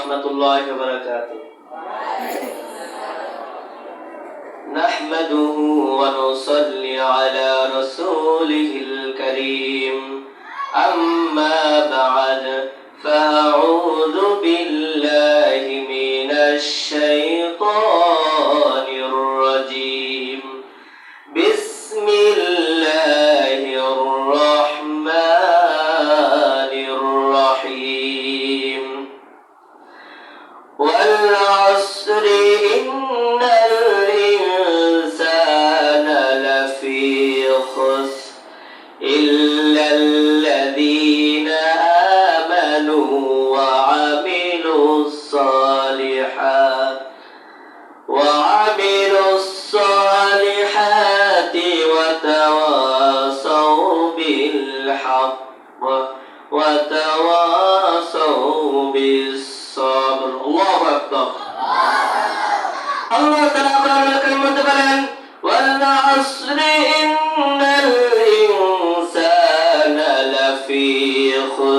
রাহমাতুল্লাহি ওয়া বারাকাতুহু। نحمده ونصلي على رسوله الكريم أما بعد فأعوذ بالله من الشيطان الرجيم بسم الله الرحمن الرحيم والعصر إن الإنسان لفي خسر إلا الذين آمنوا وعملوا الصالحات وتواصوا بالحق وتواصوا بالصبر الله أكبر الله تعالى كلمة بلن والعصر إن الإنسان لفي خسر